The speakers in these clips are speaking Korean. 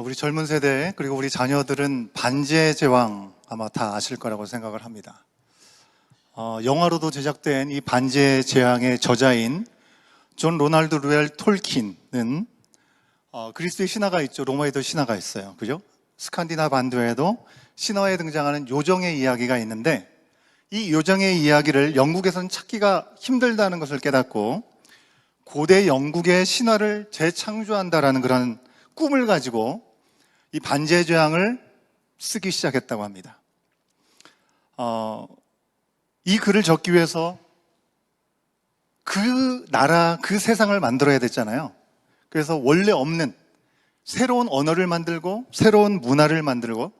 우리 젊은 세대 그리고 우리 자녀들은 반지의 제왕 아마 다 아실 거라고 생각을 합니다. 영화로도 제작된 이 반지의 제왕의 저자인 존 로날드 루엘 톨킨은 그리스의 신화가 있죠. 로마에도 신화가 있어요. 그죠? 스칸디나 반도에도 신화에 등장하는 요정의 이야기가 있는데 이 요정의 이야기를 영국에서는 찾기가 힘들다는 것을 깨닫고 고대 영국의 신화를 재창조한다라는 그런 꿈을 가지고 이 반지의 제왕을 쓰기 시작했다고 합니다. 이 글을 적기 위해서 그 나라, 그 세상을 만들어야 됐잖아요. 그래서 원래 없는 새로운 언어를 만들고 새로운 문화를 만들고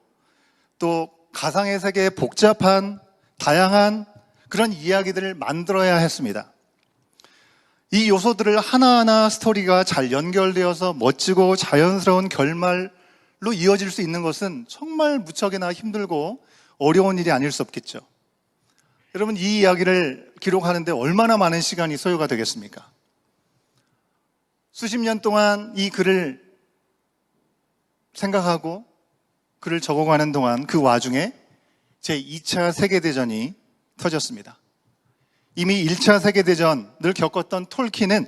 또 가상의 세계에 복잡한 다양한 그런 이야기들을 만들어야 했습니다. 이 요소들을 하나하나 스토리가 잘 연결되어서 멋지고 자연스러운 결말로 이어질 수 있는 것은 정말 무척이나 힘들고 어려운 일이 아닐 수 없겠죠. 여러분, 이 이야기를 기록하는데 얼마나 많은 시간이 소요가 되겠습니까? 수십 년 동안 이 글을 생각하고 글을 적어가는 동안 그 와중에 제2차 세계대전이 터졌습니다. 이미 1차 세계대전을 겪었던 톨킨은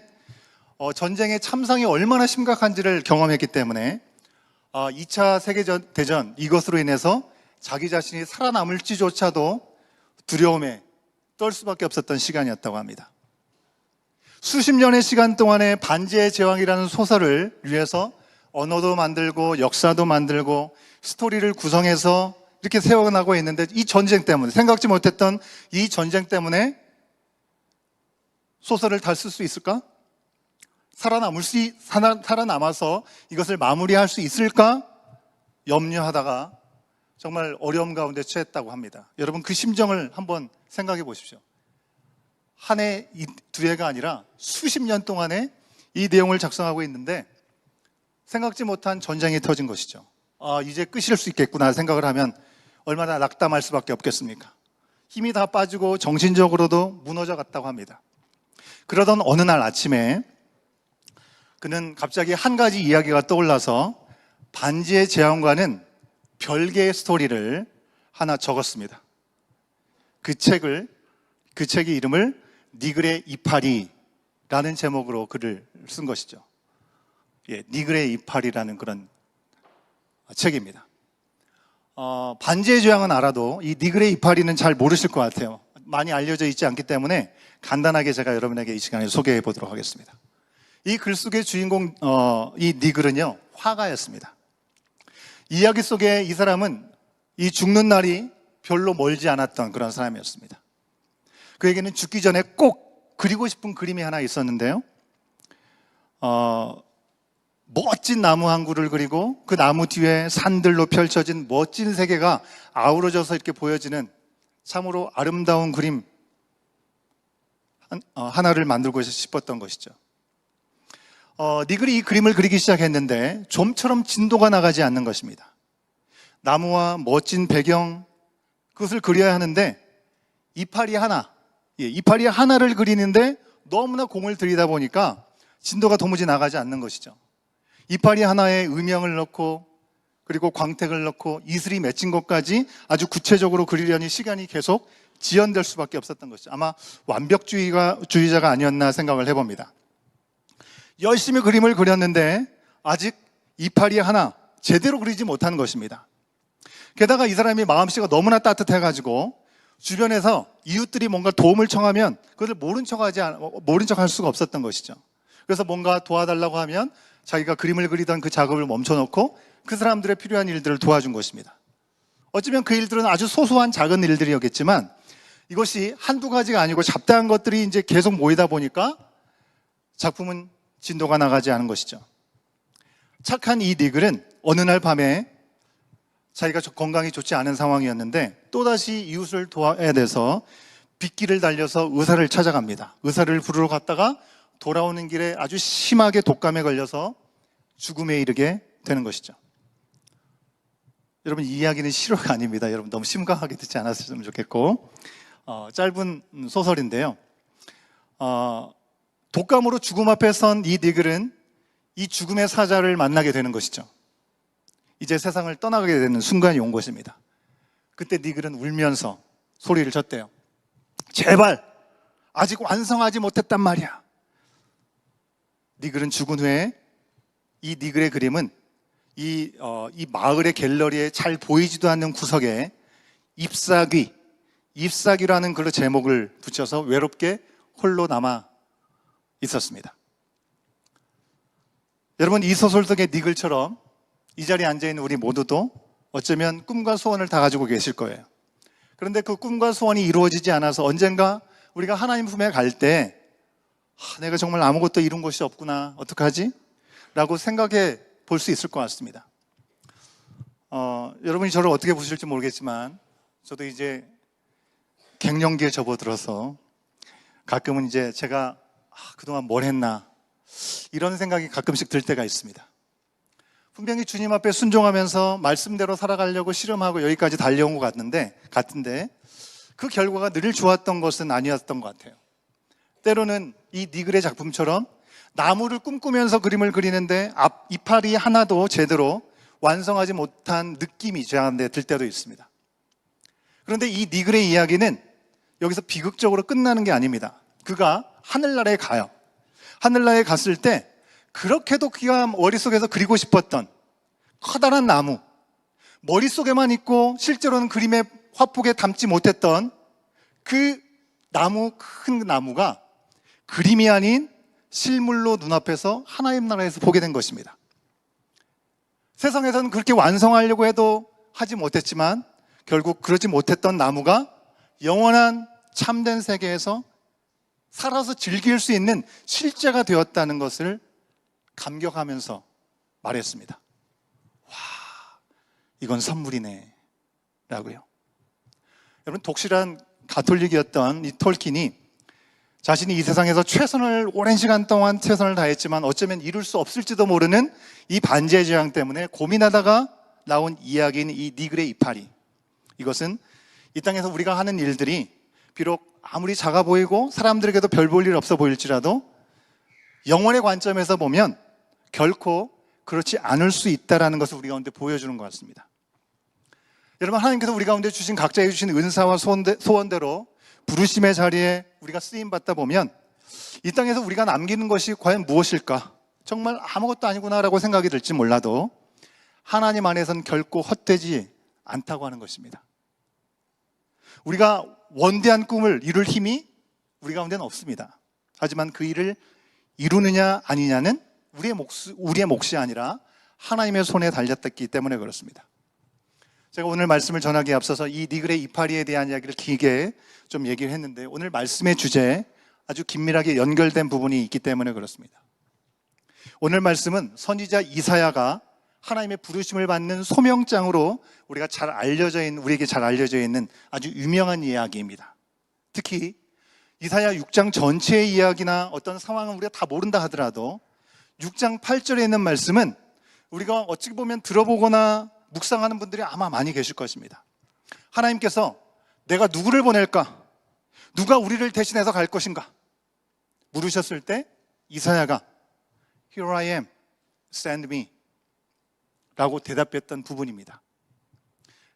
전쟁의 참상이 얼마나 심각한지를 경험했기 때문에 2차 세계대전 이것으로 인해서 자기 자신이 살아남을지조차도 두려움에 떨 수밖에 없었던 시간이었다고 합니다. 수십 년의 시간 동안에 반지의 제왕이라는 소설을 위해서 언어도 만들고 역사도 만들고 스토리를 구성해서 이렇게 세워나가고 있는데 이 전쟁 때문에, 생각지 못했던 이 전쟁 때문에 소설을 다 쓸 수 있을까? 살아남아서 이것을 마무리할 수 있을까? 염려하다가 정말 어려움 가운데 처했다고 합니다. 여러분, 그 심정을 한번 생각해 보십시오. 한 해, 두 해가 아니라 수십 년 동안에 이 내용을 작성하고 있는데 생각지 못한 전쟁이 터진 것이죠. 이제 끝일 수 있겠구나 생각을 하면 얼마나 낙담할 수밖에 없겠습니까? 힘이 다 빠지고 정신적으로도 무너져 갔다고 합니다. 그러던 어느 날 아침에 그는 갑자기 한 가지 이야기가 떠올라서 반지의 제왕과는 별개의 스토리를 하나 적었습니다. 그 책의 이름을 니글의 이파리라는 제목으로 글을 쓴 것이죠. 니글의 이파리라는 그런 책입니다. 반지의 제왕은 알아도 이 니글의 이파리는 잘 모르실 것 같아요. 많이 알려져 있지 않기 때문에 간단하게 제가 여러분에게 이 시간에 소개해 보도록 하겠습니다. 이 글 속의 주인공 이 니글은요, 화가였습니다. 이야기 속에 이 사람은 이 죽는 날이 별로 멀지 않았던 그런 사람이었습니다. 그에게는 죽기 전에 꼭 그리고 싶은 그림이 하나 있었는데요, 멋진 나무 한 그루를 그리고 그 나무 뒤에 산들로 펼쳐진 멋진 세계가 아우러져서 이렇게 보여지는 참으로 아름다운 그림 하나를 만들고 싶었던 것이죠. 니글이 이 그림을 그리기 시작했는데 좀처럼 진도가 나가지 않는 것입니다. 나무와 멋진 배경, 그것을 그려야 하는데 이파리 하나를 그리는데 너무나 공을 들이다 보니까 진도가 도무지 나가지 않는 것이죠. 이파리 하나에 음영을 넣고 그리고 광택을 넣고 이슬이 맺힌 것까지 아주 구체적으로 그리려니 시간이 계속 지연될 수밖에 없었던 것이죠. 아마 완벽주의자가 아니었나 생각을 해봅니다. 열심히 그림을 그렸는데 아직 이파리 하나 제대로 그리지 못한 것입니다. 게다가 이 사람이 마음씨가 너무나 따뜻해가지고 주변에서 이웃들이 뭔가 도움을 청하면 그것을 모른 척 할 수가 없었던 것이죠. 그래서 뭔가 도와달라고 하면 자기가 그림을 그리던 그 작업을 멈춰놓고 그 사람들의 필요한 일들을 도와준 것입니다. 어쩌면 그 일들은 아주 소소한 작은 일들이었겠지만 이것이 한두 가지가 아니고 잡다한 것들이 이제 계속 모이다 보니까 작품은 진도가 나가지 않은 것이죠. 착한 이 니글은 어느 날 밤에 자기가 건강이 좋지 않은 상황이었는데 또다시 이웃을 도와야 돼서 빗길을 달려서 의사를 찾아갑니다. 의사를 부르러 갔다가 돌아오는 길에 아주 심하게 독감에 걸려서 죽음에 이르게 되는 것이죠. 여러분, 이 이야기는 실화가 아닙니다. 여러분, 너무 심각하게 듣지 않았으면 좋겠고, 짧은 소설인데요. 독감으로 죽음 앞에 선 이 니글은 이 죽음의 사자를 만나게 되는 것이죠. 이제 세상을 떠나게 되는 순간이 온 것입니다. 그때 니글은 울면서 소리를 쳤대요. 제발 아직 완성하지 못했단 말이야. 니글은 죽은 후에 이 니글의 그림은 이 마을의 갤러리에 잘 보이지도 않는 구석에 잎사귀라는 글로 제목을 붙여서 외롭게 홀로 남아 있었습니다. 여러분, 이 소설 속의 니글처럼 이 자리에 앉아있는 우리 모두도 어쩌면 꿈과 소원을 다 가지고 계실 거예요. 그런데 그 꿈과 소원이 이루어지지 않아서 언젠가 우리가 하나님 품에 갈 때 내가 정말 아무것도 이룬 것이 없구나, 어떡하지? 라고 생각해 볼 수 있을 것 같습니다. 여러분이 저를 어떻게 보실지 모르겠지만 저도 이제 갱년기에 접어들어서 가끔은 이제 제가 그동안 뭘 했나 이런 생각이 가끔씩 들 때가 있습니다. 분명히 주님 앞에 순종하면서 말씀대로 살아가려고 실험하고 여기까지 달려온 것 같은데 그 결과가 늘 좋았던 것은 아니었던 것 같아요. 때로는 이 니글의 작품처럼 나무를 꿈꾸면서 그림을 그리는데 이파리 하나도 제대로 완성하지 못한 느낌이 저한테 들 때도 있습니다. 그런데 이 니글의 이야기는 여기서 비극적으로 끝나는 게 아닙니다. 그가 하늘나라에 가요. 하늘나라에 갔을 때 그렇게도 그가 머릿속에서 그리고 싶었던 커다란 나무, 머릿속에만 있고 실제로는 그림의 화폭에 담지 못했던 그 나무, 큰 나무가 그림이 아닌 실물로 눈앞에서 하나님 나라에서 보게 된 것입니다. 세상에서는 그렇게 완성하려고 해도 하지 못했지만 결국 그러지 못했던 나무가 영원한 참된 세계에서 살아서 즐길 수 있는 실제가 되었다는 것을 감격하면서 말했습니다. 와, 이건 선물이네 라고요. 여러분, 독실한 가톨릭이었던 이 톨킨이 자신이 이 세상에서 오랜 시간 동안 최선을 다했지만 어쩌면 이룰 수 없을지도 모르는 이 반지의 제왕 때문에 고민하다가 나온 이야기인 이 니글의 이파리. 이것은 이 땅에서 우리가 하는 일들이 비록 아무리 작아 보이고 사람들에게도 별 볼 일 없어 보일지라도 영혼의 관점에서 보면 결코 그렇지 않을 수 있다는 것을 우리 가운데 보여주는 것 같습니다. 여러분, 하나님께서 우리 가운데 주신 각자에게 주신 은사와 소원대로 부르심의 자리에 우리가 쓰임받다 보면 이 땅에서 우리가 남기는 것이 과연 무엇일까? 정말 아무것도 아니구나라고 생각이 들지 몰라도 하나님 안에서는 결코 헛되지 않다고 하는 것입니다. 우리가 원대한 꿈을 이룰 힘이 우리 가운데는 없습니다. 하지만 그 일을 이루느냐 아니냐는 우리의 몫이 아니라 하나님의 손에 달렸기 때문에 그렇습니다. 제가 오늘 말씀을 전하기에 앞서서 이 니글의 이파리에 대한 이야기를 길게 좀 얘기를 했는데 오늘 말씀의 주제에 아주 긴밀하게 연결된 부분이 있기 때문에 그렇습니다. 오늘 말씀은 선지자 이사야가 하나님의 부르심을 받는 소명장으로 우리에게 잘 알려져 있는 아주 유명한 이야기입니다. 특히 이사야 6장 전체의 이야기나 어떤 상황은 우리가 다 모른다 하더라도 6장 8절에 있는 말씀은 우리가 어찌 보면 들어보거나 묵상하는 분들이 아마 많이 계실 것입니다. 하나님께서 내가 누구를 보낼까? 누가 우리를 대신해서 갈 것인가? 물으셨을 때 이사야가 Here I am, send me 라고 대답했던 부분입니다.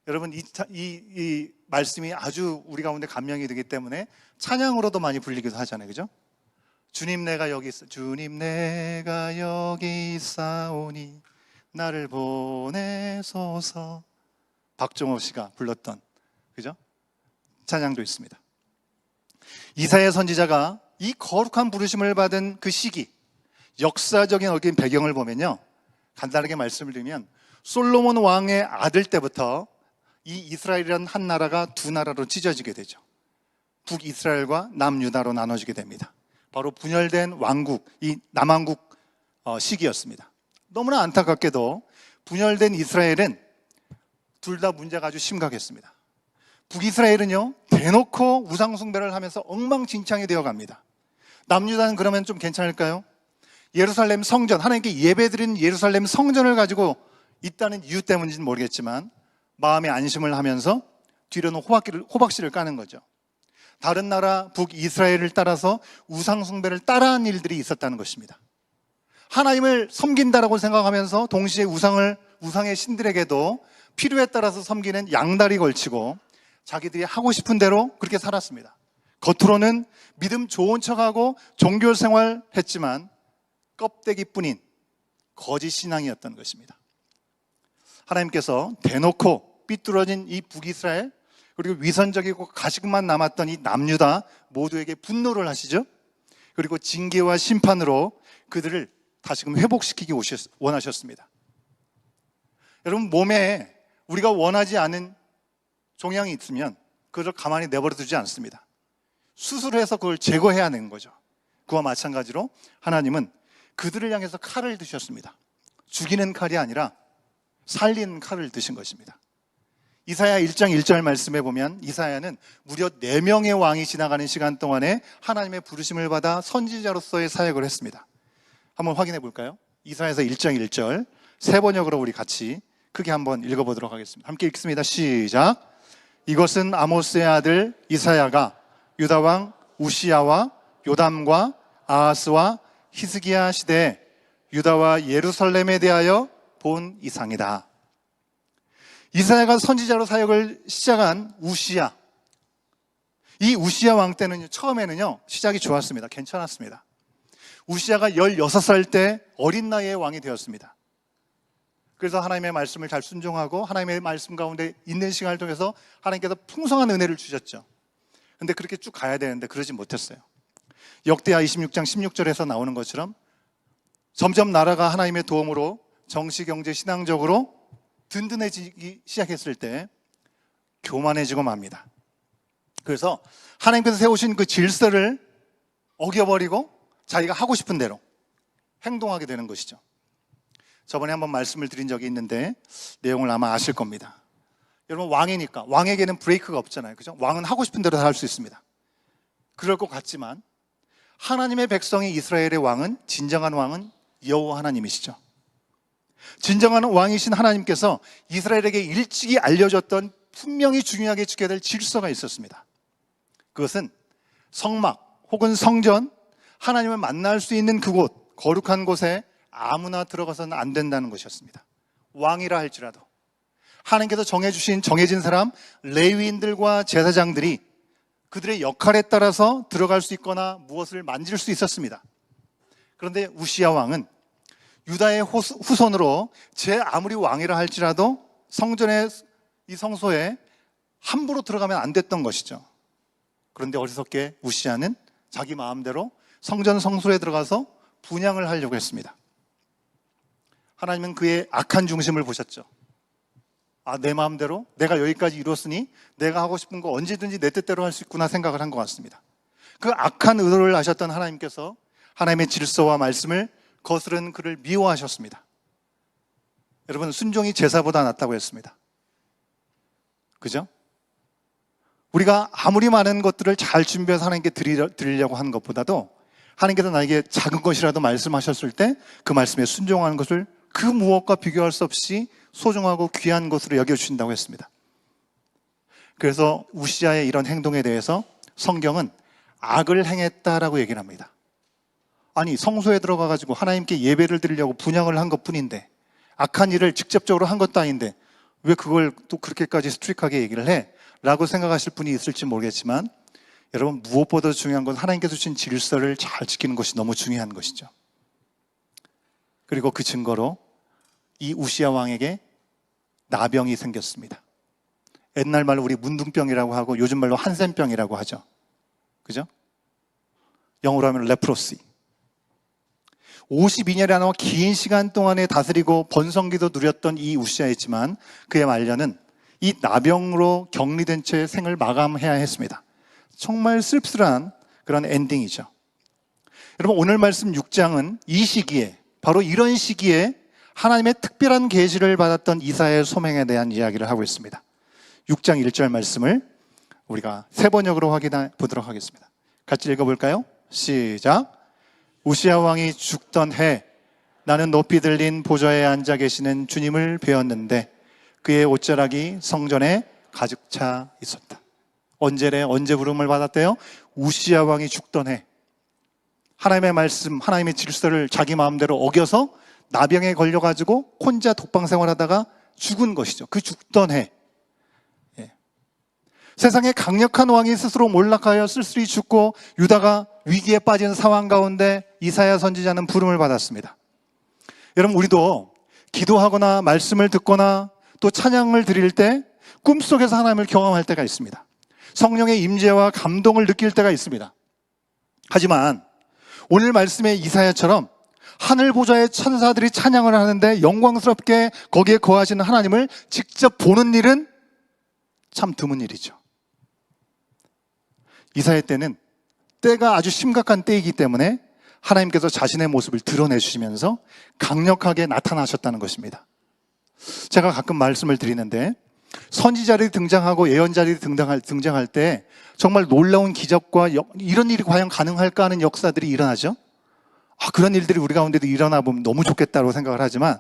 여러분, 이 말씀이 아주 우리 가운데 감명이 되기 때문에 찬양으로도 많이 불리기도 하잖아요. 그죠? 주님 내가 여기 있사오니 나를 보내소서. 박종호 씨가 불렀던, 그죠? 찬양도 있습니다. 이사야 선지자가 이 거룩한 부르심을 받은 그 시기, 역사적인 어긴 배경을 보면요, 간단하게 말씀을 드리면 솔로몬 왕의 아들 때부터 이 이스라엘이라는 한 나라가 두 나라로 찢어지게 되죠. 북이스라엘과 남유다로 나눠지게 됩니다. 바로 분열된 왕국, 이 남왕국 시기였습니다. 너무나 안타깝게도 분열된 이스라엘은 둘 다 문제가 아주 심각했습니다. 북이스라엘은요, 대놓고 우상숭배를 하면서 엉망진창이 되어갑니다. 남유다는 그러면 좀 괜찮을까요? 예루살렘 성전, 하나님께 예배드리는 예루살렘 성전을 가지고 있다는 이유 때문인지는 모르겠지만 마음의 안심을 하면서 뒤로는 호박씨를 까는 거죠. 다른 나라 북이스라엘을 따라서 우상숭배를 따라한 일들이 있었다는 것입니다. 하나님을 섬긴다라고 생각하면서 동시에 우상의 신들에게도 필요에 따라서 섬기는 양다리 걸치고 자기들이 하고 싶은 대로 그렇게 살았습니다. 겉으로는 믿음 좋은 척하고 종교 생활 했지만 껍데기뿐인 거짓 신앙이었던 것입니다. 하나님께서 대놓고 삐뚤어진 이 북이스라엘, 그리고 위선적이고 가식만 남았던 이 남유다 모두에게 분노를 하시죠. 그리고 징계와 심판으로 그들을 다시금 회복시키기 원하셨습니다. 여러분, 몸에 우리가 원하지 않은 종양이 있으면 그걸 가만히 내버려 두지 않습니다. 수술해서 그걸 제거해야 하는 거죠. 그와 마찬가지로 하나님은 그들을 향해서 칼을 드셨습니다. 죽이는 칼이 아니라 살리는 칼을 드신 것입니다. 이사야 1장 1절 말씀에 보면 이사야는 무려 4명의 왕이 지나가는 시간 동안에 하나님의 부르심을 받아 선지자로서의 사역을 했습니다. 한번 확인해 볼까요? 이사야서 1장 1절 세 번역으로 우리 같이 크게 한번 읽어보도록 하겠습니다. 함께 읽습니다. 시작. 이것은 아모스의 아들 이사야가 유다 왕 우시야와 요담과 아하스와 히스기야 시대에 유다와 예루살렘에 대하여 본 이상이다. 이사야가 선지자로 사역을 시작한 우시야, 이 우시야 왕 때는 처음에는요 시작이 좋았습니다. 괜찮았습니다. 우시야가 16살 때 어린 나이에 왕이 되었습니다. 그래서 하나님의 말씀을 잘 순종하고 하나님의 말씀 가운데 있는 시간을 통해서 하나님께서 풍성한 은혜를 주셨죠. 근데 그렇게 쭉 가야 되는데 그러지 못했어요. 역대하 26장 16절에서 나오는 것처럼 점점 나라가 하나님의 도움으로 정치, 경제, 신앙적으로 든든해지기 시작했을 때 교만해지고 맙니다. 그래서 하나님께서 세우신 그 질서를 어겨버리고 자기가 하고 싶은 대로 행동하게 되는 것이죠. 저번에 한번 말씀을 드린 적이 있는데 내용을 아마 아실 겁니다. 여러분, 왕이니까 왕에게는 브레이크가 없잖아요. 그죠? 왕은 하고 싶은 대로 다 할 수 있습니다. 그럴 것 같지만 하나님의 백성이 이스라엘의 왕은, 진정한 왕은 여호와 하나님이시죠. 진정한 왕이신 하나님께서 이스라엘에게 일찍이 알려줬던 분명히 중요하게 지켜야 될 질서가 있었습니다. 그것은 성막 혹은 성전, 하나님을 만날 수 있는 그곳, 거룩한 곳에 아무나 들어가서는 안 된다는 것이었습니다. 왕이라 할지라도 하나님께서 정해진 사람, 레위인들과 제사장들이 그들의 역할에 따라서 들어갈 수 있거나 무엇을 만질 수 있었습니다. 그런데 우시야 왕은 유다의 후손으로 제 아무리 왕이라 할지라도 성전의 이 성소에 함부로 들어가면 안 됐던 것이죠. 그런데 어리석게 우시야는 자기 마음대로 성전 성소에 들어가서 분향을 하려고 했습니다. 하나님은 그의 악한 중심을 보셨죠. 내 마음대로 내가 여기까지 이뤘으니 내가 하고 싶은 거 언제든지 내 뜻대로 할 수 있구나 생각을 한 것 같습니다. 그 악한 의도를 아셨던 하나님께서 하나님의 질서와 말씀을 거스른 그를 미워하셨습니다. 여러분, 순종이 제사보다 낫다고 했습니다. 그죠? 우리가 아무리 많은 것들을 잘 준비해서 하나님께 드리려고 하는 것보다도 하나님께서 나에게 작은 것이라도 말씀하셨을 때 그 말씀에 순종하는 것을 그 무엇과 비교할 수 없이 소중하고 귀한 것으로 여겨주신다고 했습니다. 그래서 우시야의 이런 행동에 대해서 성경은 악을 행했다라고 얘기를 합니다. 아니, 성소에 들어가가지고 하나님께 예배를 드리려고 분향을 한 것뿐인데, 악한 일을 직접적으로 한 것도 아닌데 왜 그걸 또 그렇게까지 스트릭하게 얘기를 해? 라고 생각하실 분이 있을지 모르겠지만, 여러분, 무엇보다 중요한 건 하나님께서 주신 질서를 잘 지키는 것이 너무 중요한 것이죠. 그리고 그 증거로 이 우시야 왕에게 나병이 생겼습니다. 옛날 말로 우리 문둥병이라고 하고 요즘 말로 한센병이라고 하죠. 그죠? 영어로 하면 레프로시. 52년이라는 긴 시간 동안에 다스리고 번성기도 누렸던 이 우시야였지만 그의 말년은 이 나병으로 격리된 채 생을 마감해야 했습니다. 정말 쓸쓸한 그런 엔딩이죠. 여러분, 오늘 말씀 6장은 이 시기에, 바로 이런 시기에 하나님의 특별한 계시를 받았던 이사야의 소명에 대한 이야기를 하고 있습니다. 6장 1절 말씀을 우리가 세 번역으로 확인해 보도록 하겠습니다. 같이 읽어볼까요? 시작. 우시야 왕이 죽던 해 나는 높이 들린 보좌에 앉아 계시는 주님을 배웠는데 그의 옷자락이 성전에 가득 차 있었다. 언제 부름을 받았대요? 우시야 왕이 죽던 해. 하나님의 말씀, 하나님의 질서를 자기 마음대로 어겨서 나병에 걸려가지고 혼자 독방 생활하다가 죽은 것이죠. 그 죽던 해. 세상에 강력한 왕이 스스로 몰락하여 쓸쓸히 죽고 유다가 위기에 빠진 상황 가운데 이사야 선지자는 부름을 받았습니다. 여러분, 우리도 기도하거나 말씀을 듣거나 또 찬양을 드릴 때 꿈속에서 하나님을 경험할 때가 있습니다. 성령의 임재와 감동을 느낄 때가 있습니다. 하지만 오늘 말씀의 이사야처럼 하늘 보좌의 천사들이 찬양을 하는데 영광스럽게 거기에 거하시는 하나님을 직접 보는 일은 참 드문 일이죠. 이사야 때는 때가 아주 심각한 때이기 때문에 하나님께서 자신의 모습을 드러내주시면서 강력하게 나타나셨다는 것입니다. 제가 가끔 말씀을 드리는데 선지자들이 등장하고 예언자들이 등장할 때 정말 놀라운 기적과 이런 일이 과연 가능할까 하는 역사들이 일어나죠. 그런 일들이 우리 가운데도 일어나 보면 너무 좋겠다고 생각을 하지만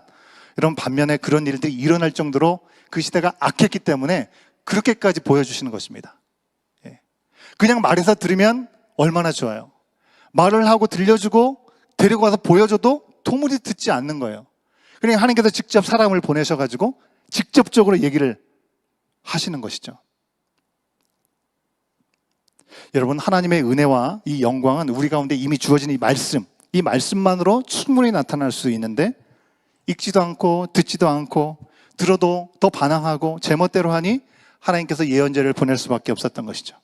이런 반면에 그런 일들이 일어날 정도로 그 시대가 악했기 때문에 그렇게까지 보여주시는 것입니다. 그냥 말해서 들으면 얼마나 좋아요. 말을 하고 들려주고 데리고 가서 보여줘도 도무지 듣지 않는 거예요. 그러니까 하나님께서 직접 사람을 보내셔가지고 직접적으로 얘기를 하시는 것이죠. 여러분, 하나님의 은혜와 이 영광은 우리 가운데 이미 주어진 이 말씀만으로 충분히 나타날 수 있는데 읽지도 않고 듣지도 않고 들어도 더 반항하고 제멋대로 하니 하나님께서 예언자를 보낼 수밖에 없었던 것이죠.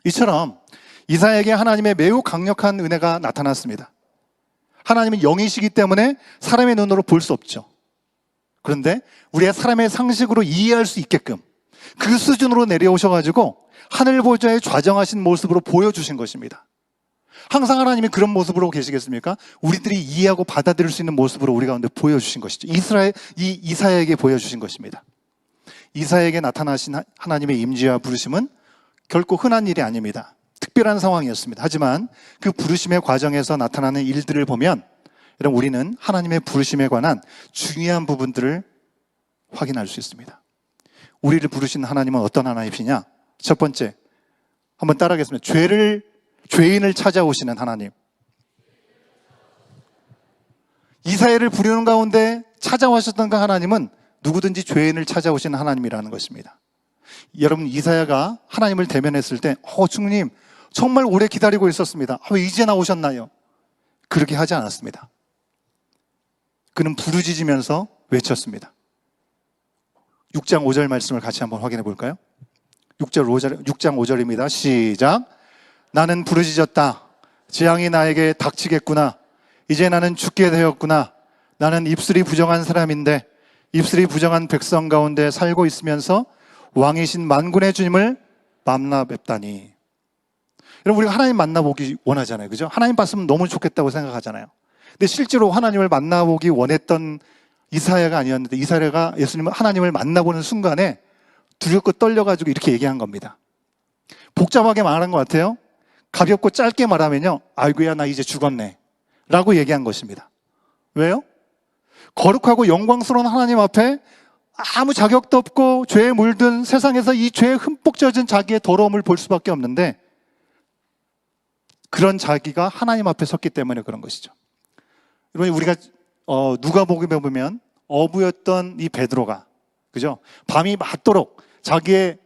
이처럼 이사야에게 하나님의 매우 강력한 은혜가 나타났습니다. 하나님은 영이시기 때문에 사람의 눈으로 볼 수 없죠. 그런데 우리가 사람의 상식으로 이해할 수 있게끔 그 수준으로 내려오셔가지고 하늘 보좌에 좌정하신 모습으로 보여주신 것입니다. 항상 하나님이 그런 모습으로 계시겠습니까? 우리들이 이해하고 받아들일 수 있는 모습으로 우리 가운데 보여주신 것이죠. 이사야에게 보여주신 것입니다. 이사야에게 나타나신 하나님의 임재와 부르심은 결코 흔한 일이 아닙니다. 특별한 상황이었습니다. 하지만 그 부르심의 과정에서 나타나는 일들을 보면 여러분, 우리는 하나님의 부르심에 관한 중요한 부분들을 확인할 수 있습니다. 우리를 부르신 하나님은 어떤 하나님이시냐? 첫 번째, 한번 따라하겠습니다. 죄인을 찾아오시는 하나님. 이사야를 부르는 가운데 찾아오셨던 그 하나님은 누구든지 죄인을 찾아오시는 하나님이라는 것입니다. 여러분, 이사야가 하나님을 대면했을 때 주님 정말 오래 기다리고 있었습니다. 왜 이제 나오셨나요? 그렇게 하지 않았습니다. 그는 부르짖으면서 외쳤습니다. 6장 5절 말씀을 같이 한번 확인해 볼까요? 6장 5절입니다. 시작. 나는 부르짖었다. 재앙이 나에게 닥치겠구나. 이제 나는 죽게 되었구나. 나는 입술이 부정한 사람인데 입술이 부정한 백성 가운데 살고 있으면서 왕이신 만군의 주님을 만나 뵙다니. 여러분, 우리가 하나님 만나보기 원하잖아요. 그죠? 하나님 봤으면 너무 좋겠다고 생각하잖아요. 근데 실제로 하나님을 만나보기 원했던 이사야가 아니었는데 이사야가 하나님을 만나보는 순간에 두렵고 떨려가지고 이렇게 얘기한 겁니다. 복잡하게 말한 것 같아요. 가볍고 짧게 말하면요, 아이고야 나 이제 죽었네 라고 얘기한 것입니다. 왜요? 거룩하고 영광스러운 하나님 앞에 아무 자격도 없고 죄에 물든 세상에서 이 죄에 흠뻑 젖은 자기의 더러움을 볼 수밖에 없는데 그런 자기가 하나님 앞에 섰기 때문에 그런 것이죠. 여러분, 우리가 누가복음에 보면 어부였던 이 베드로가, 그죠? 밤이 맞도록 자기의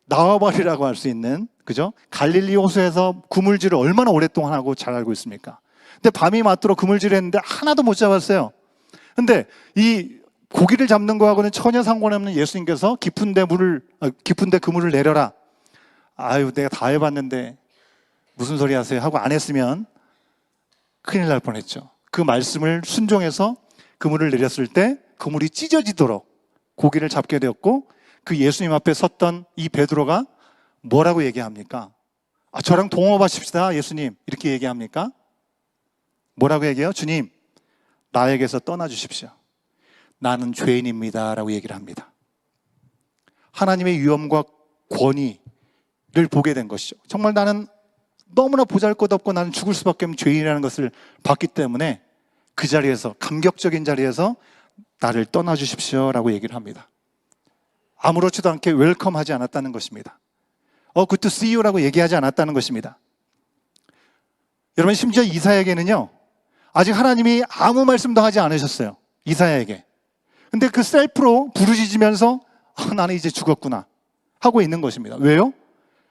나와버리라고 할 수 있는, 그죠? 갈릴리 호수에서 그물질을 얼마나 오랫동안 하고 잘 알고 있습니까? 근데 밤이 맞도록 그물질을 했는데 하나도 못 잡았어요. 근데 이 고기를 잡는 거하고는 전혀 상관없는 예수님께서 깊은데 그물을 내려라. 아유, 내가 다 해봤는데 무슨 소리 하세요? 하고 안 했으면 큰일 날 뻔했죠. 그 말씀을 순종해서 그물을 내렸을 때 그물이 찢어지도록 고기를 잡게 되었고 그 예수님 앞에 섰던 이 베드로가 뭐라고 얘기합니까? 저랑 동업하십시다 예수님, 이렇게 얘기합니까? 뭐라고 얘기해요? 주님, 나에게서 떠나주십시오. 나는 죄인입니다 라고 얘기를 합니다. 하나님의 위엄과 권위를 보게 된 것이죠. 정말 나는 너무나 보잘것없고 나는 죽을 수밖에 없는 죄인이라는 것을 봤기 때문에 그 자리에서, 감격적인 자리에서 나를 떠나주십시오 라고 얘기를 합니다. 아무렇지도 않게 웰컴하지 않았다는 것입니다. good to see you 라고 얘기하지 않았다는 것입니다. 여러분, 심지어 이사야에게는요, 아직 하나님이 아무 말씀도 하지 않으셨어요. 이사야에게. 근데 그 셀프로 부르짖으면서 나는 이제 죽었구나 하고 있는 것입니다. 왜요?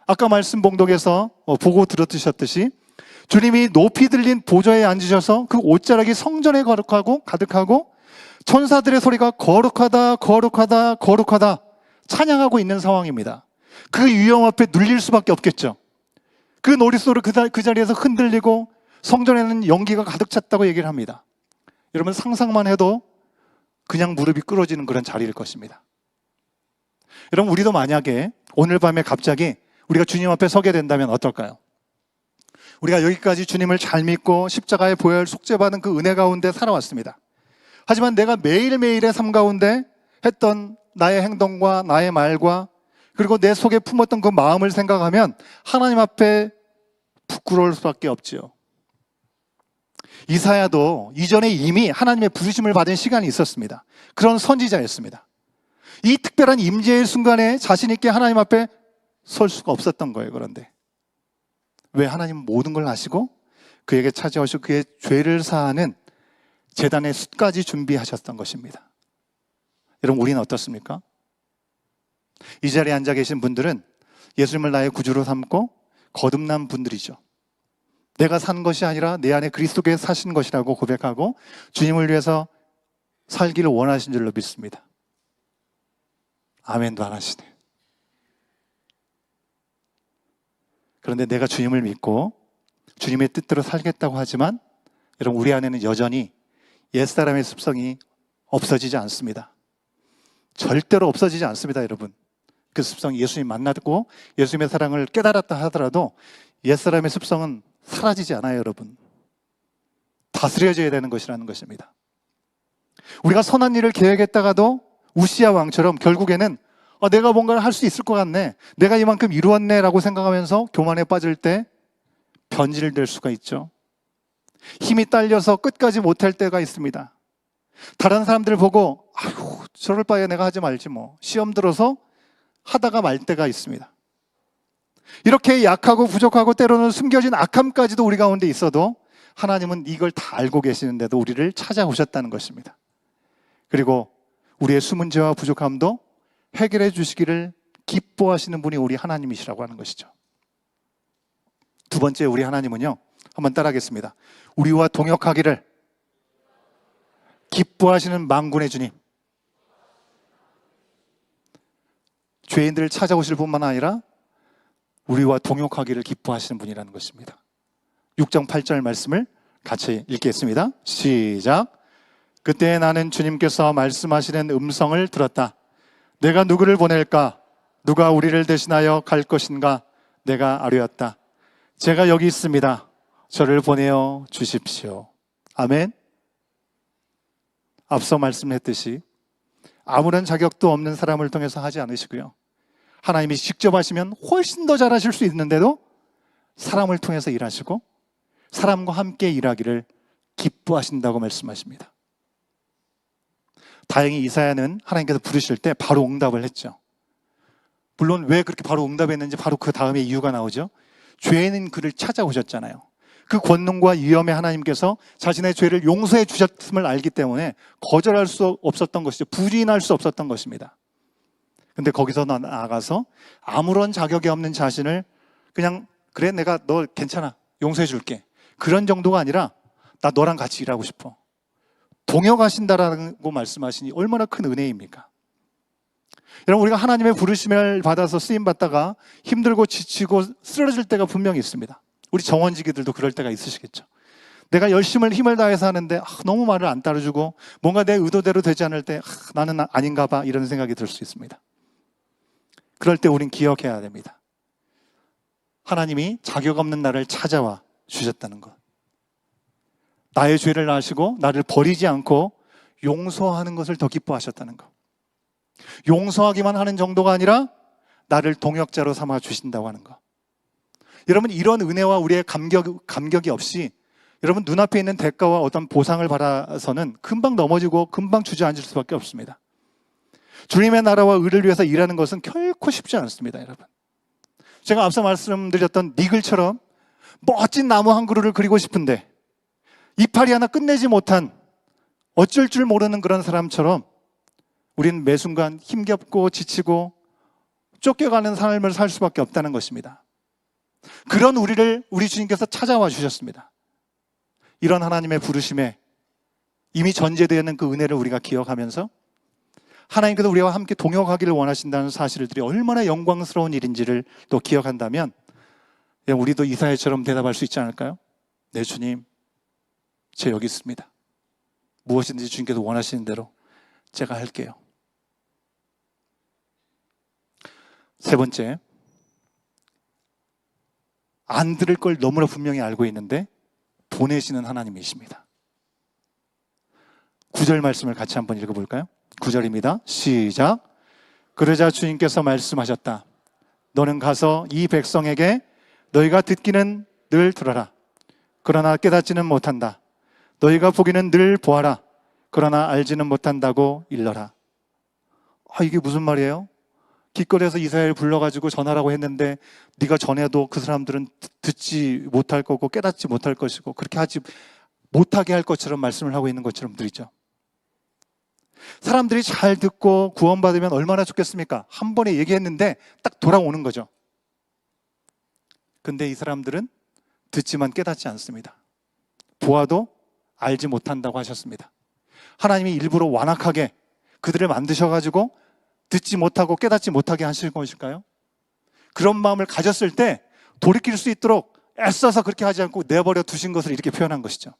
아까 말씀 봉독에서 보고 들었으셨듯이 주님이 높이 들린 보좌에 앉으셔서 그 옷자락이 성전에 가득하고 천사들의 소리가 거룩하다 거룩하다 거룩하다 찬양하고 있는 상황입니다. 그 위험 앞에 눌릴 수밖에 없겠죠. 그 노랫소리 그 자리에서 흔들리고 성전에는 연기가 가득 찼다고 얘기를 합니다. 여러분, 상상만 해도 그냥 무릎이 꿇어지는 그런 자리일 것입니다. 여러분, 우리도 만약에 오늘 밤에 갑자기 우리가 주님 앞에 서게 된다면 어떨까요? 우리가 여기까지 주님을 잘 믿고 십자가의 보혈 속죄받은 그 은혜 가운데 살아왔습니다. 하지만 내가 매일매일의 삶 가운데 했던 나의 행동과 나의 말과 그리고 내 속에 품었던 그 마음을 생각하면 하나님 앞에 부끄러울 수밖에 없지요. 이사야도 이전에 이미 하나님의 부르심을 받은 시간이 있었습니다. 그런 선지자였습니다. 이 특별한 임재의 순간에 자신 있게 하나님 앞에 설 수가 없었던 거예요. 그런데 왜? 하나님은 모든 걸 아시고 그에게 찾아오시고 그의 죄를 사하는 제단의 숫까지 준비하셨던 것입니다. 여러분, 우리는 어떻습니까? 이 자리에 앉아 계신 분들은 예수님을 나의 구주로 삼고 거듭난 분들이죠. 내가 산 것이 아니라 내 안에 그리스도께 사신 것이라고 고백하고 주님을 위해서 살기를 원하신 줄로 믿습니다. 아멘도 안 하시네. 그런데 내가 주님을 믿고 주님의 뜻대로 살겠다고 하지만 여러분, 우리 안에는 여전히 옛사람의 습성이 없어지지 않습니다. 절대로 없어지지 않습니다. 여러분, 그 습성이 예수님 만나고 예수님의 사랑을 깨달았다 하더라도 옛사람의 습성은 사라지지 않아요. 여러분, 다스려져야 되는 것이라는 것입니다. 우리가 선한 일을 계획했다가도 우시야 왕처럼 결국에는 내가 뭔가를 할 수 있을 것 같네, 내가 이만큼 이루었네 라고 생각하면서 교만에 빠질 때 변질될 수가 있죠. 힘이 딸려서 끝까지 못할 때가 있습니다. 다른 사람들 보고 아유, 저럴 바에 내가 하지 말지 뭐, 시험 들어서 하다가 말 때가 있습니다. 이렇게 약하고 부족하고 때로는 숨겨진 악함까지도 우리 가운데 있어도 하나님은 이걸 다 알고 계시는데도 우리를 찾아오셨다는 것입니다. 그리고 우리의 숨은 죄와 부족함도 해결해 주시기를 기뻐하시는 분이 우리 하나님이시라고 하는 것이죠. 두 번째, 우리 하나님은요, 한번 따라하겠습니다. 우리와 동역하기를 기뻐하시는 만군의 주님. 죄인들을 찾아오실 뿐만 아니라 우리와 동역하기를 기뻐하시는 분이라는 것입니다. 6장 8절 말씀을 같이 읽겠습니다. 시작. 그때 나는 주님께서 말씀하시는 음성을 들었다. 내가 누구를 보낼까? 누가 우리를 대신하여 갈 것인가? 내가 아뢰었다. 제가 여기 있습니다. 저를 보내어 주십시오. 아멘. 앞서 말씀했듯이 아무런 자격도 없는 사람을 통해서 하지 않으시고요, 하나님이 직접 하시면 훨씬 더 잘하실 수 있는데도 사람을 통해서 일하시고 사람과 함께 일하기를 기뻐하신다고 말씀하십니다. 다행히 이사야는 하나님께서 부르실 때 바로 응답을 했죠. 물론 왜 그렇게 바로 응답했는지 바로 그 다음에 이유가 나오죠. 죄는 그를 찾아오셨잖아요. 그 권능과 위엄의 하나님께서 자신의 죄를 용서해 주셨음을 알기 때문에 거절할 수 없었던 것이죠. 부인할 수 없었던 것입니다. 근데 거기서 나아가서 아무런 자격이 없는 자신을 그냥 그래, 내가 너 괜찮아, 용서해 줄게, 그런 정도가 아니라 나 너랑 같이 일하고 싶어, 동역하신다라고 말씀하시니 얼마나 큰 은혜입니까? 여러분, 우리가 하나님의 부르심을 받아서 쓰임받다가 힘들고 지치고 쓰러질 때가 분명히 있습니다. 우리 정원지기들도 그럴 때가 있으시겠죠. 내가 열심을 힘을 다해서 하는데 너무 말을 안 따라주고 뭔가 내 의도대로 되지 않을 때 나는 아닌가 봐, 이런 생각이 들 수 있습니다. 그럴 때 우린 기억해야 됩니다. 하나님이 자격 없는 나를 찾아와 주셨다는 것, 나의 죄를 아시고 나를 버리지 않고 용서하는 것을 더 기뻐하셨다는 것, 용서하기만 하는 정도가 아니라 나를 동역자로 삼아 주신다고 하는 것. 여러분, 이런 은혜와 우리의 감격이 없이 여러분 눈앞에 있는 대가와 어떤 보상을 받아서는 금방 넘어지고 금방 주저앉을 수밖에 없습니다. 주님의 나라와 의를 위해서 일하는 것은 결코 쉽지 않습니다. 여러분, 제가 앞서 말씀드렸던 니글처럼 멋진 나무 한 그루를 그리고 싶은데 이파리 하나 끝내지 못한 어쩔 줄 모르는 그런 사람처럼 우리는 매 순간 힘겹고 지치고 쫓겨가는 삶을 살 수밖에 없다는 것입니다. 그런 우리를 우리 주님께서 찾아와 주셨습니다. 이런 하나님의 부르심에 이미 전제되어 있는 그 은혜를 우리가 기억하면서 하나님께서 우리와 함께 동역하기를 원하신다는 사실들이 얼마나 영광스러운 일인지를 또 기억한다면 우리도 이사야처럼 대답할 수 있지 않을까요? 네, 주님, 저 여기 있습니다. 무엇이든지 주님께서 원하시는 대로 제가 할게요. 세 번째, 안 들을 걸 너무나 분명히 알고 있는데 보내시는 하나님이십니다. 9절 말씀을 같이 한번 읽어볼까요? 9절입니다. 시작. 그러자 주님께서 말씀하셨다. 너는 가서 이 백성에게 너희가 듣기는 늘 들어라. 그러나 깨닫지는 못한다. 너희가 보기는 늘 보아라. 그러나 알지는 못한다고 일러라. 이게 무슨 말이에요? 길거리에서 이사야를 불러가지고 전하라고 했는데 네가 전해도 그 사람들은 듣지 못할 거고 깨닫지 못할 것이고 그렇게 하지 못하게 할 것처럼 말씀을 하고 있는 것처럼 들리죠. 사람들이 잘 듣고 구원받으면 얼마나 좋겠습니까? 한 번에 얘기했는데 딱 돌아오는 거죠. 근데 이 사람들은 듣지만 깨닫지 않습니다. 보아도 알지 못한다고 하셨습니다. 하나님이 일부러 완악하게 그들을 만드셔가지고 듣지 못하고 깨닫지 못하게 하실 것일까요? 그런 마음을 가졌을 때 돌이킬 수 있도록 애써서 그렇게 하지 않고 내버려 두신 것을 이렇게 표현한 것이죠.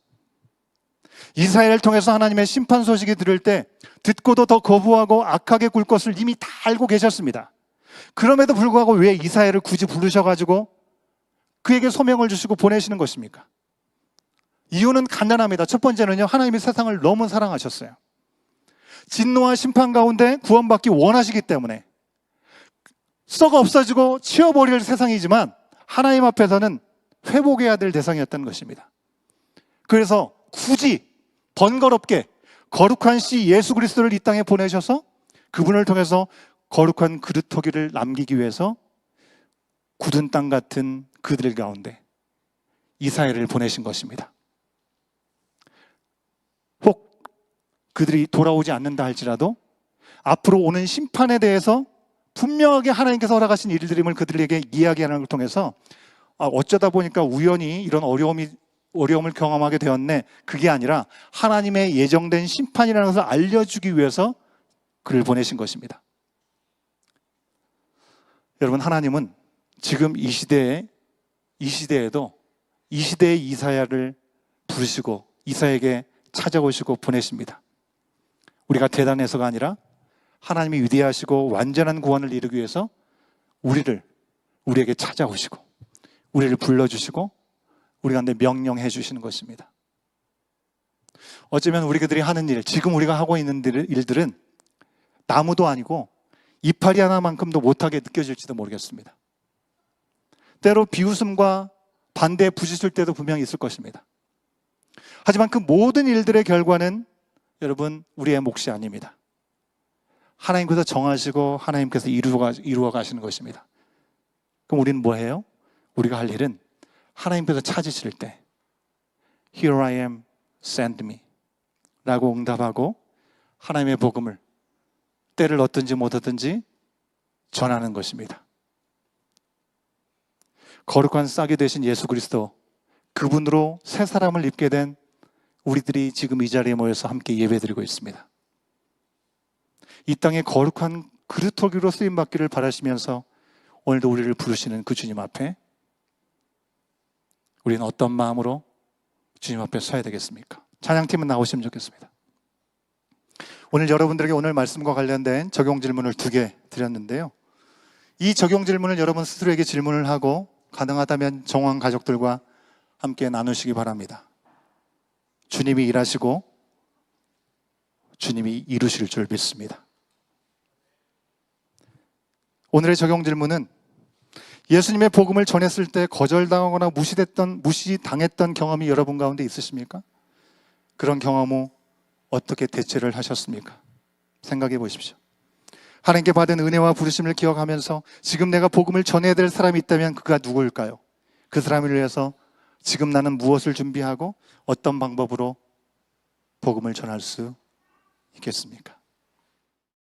이스라엘을 통해서 하나님의 심판 소식이 들을 때 듣고도 더 거부하고 악하게 굴 것을 이미 다 알고 계셨습니다. 그럼에도 불구하고 왜 이스라엘을 굳이 부르셔가지고 그에게 소명을 주시고 보내시는 것입니까? 이유는 간단합니다. 첫 번째는요, 하나님이 세상을 너무 사랑하셨어요. 진노와 심판 가운데 구원받기 원하시기 때문에 썩어 없어지고 치워버릴 세상이지만 하나님 앞에서는 회복해야 될 대상이었다는 것입니다. 그래서 굳이 번거롭게 거룩한 씨 예수 그리스도를 이 땅에 보내셔서 그분을 통해서 거룩한 그릇터기를 남기기 위해서 굳은 땅 같은 그들 가운데 이스라엘을 보내신 것입니다. 혹 그들이 돌아오지 않는다 할지라도 앞으로 오는 심판에 대해서 분명하게 하나님께서 허락하신 일들임을 그들에게 이야기하는 걸 통해서 어쩌다 보니까 우연히 이런 어려움을 경험하게 되었네. 그게 아니라 하나님의 예정된 심판이라는 것을 알려주기 위해서 그를 보내신 것입니다. 여러분, 하나님은 지금 이 시대에도 이 시대의 이사야를 부르시고 이사야에게 찾아오시고 보내십니다. 우리가 대단해서가 아니라 하나님이 위대하시고 완전한 구원을 이루기 위해서 우리에게 찾아오시고 우리를 불러주시고 우리 가운데 명령해 주시는 것입니다. 어쩌면 우리들이 하는 일, 지금 우리가 하고 있는 일들은 나무도 아니고 이파리 하나만큼도 못하게 느껴질지도 모르겠습니다. 때로 비웃음과 반대에 부딪힐 때도 분명히 있을 것입니다. 하지만 그 모든 일들의 결과는 여러분 우리의 몫이 아닙니다. 하나님께서 정하시고 하나님께서 이루어 가시는 것입니다. 그럼 우리는 뭐 해요? 우리가 할 일은 하나님께서 찾으실 때 Here I am, send me 라고 응답하고 하나님의 복음을 때를 얻든지 못 얻든지 전하는 것입니다. 거룩한 싹이 되신 예수 그리스도, 그분으로 새 사람을 입게 된 우리들이 지금 이 자리에 모여서 함께 예배드리고 있습니다. 이 땅에 거룩한 그릇터기로 쓰임받기를 바라시면서 오늘도 우리를 부르시는 그 주님 앞에 우리는 어떤 마음으로 주님 앞에 서야 되겠습니까? 찬양팀은 나오시면 좋겠습니다. 오늘 여러분들에게 오늘 말씀과 관련된 적용 질문을 2개 드렸는데요. 이 적용 질문을 여러분 스스로에게 질문을 하고 가능하다면 정황 가족들과 함께 나누시기 바랍니다. 주님이 일하시고 주님이 이루실 줄 믿습니다. 오늘의 적용 질문은 예수님의 복음을 전했을 때 거절당하거나 무시당했던 경험이 여러분 가운데 있으십니까? 그런 경험 후 어떻게 대처를 하셨습니까? 생각해 보십시오. 하나님께 받은 은혜와 부르심을 기억하면서 지금 내가 복음을 전해야 될 사람이 있다면 그가 누구일까요? 그 사람을 위해서 지금 나는 무엇을 준비하고 어떤 방법으로 복음을 전할 수 있겠습니까?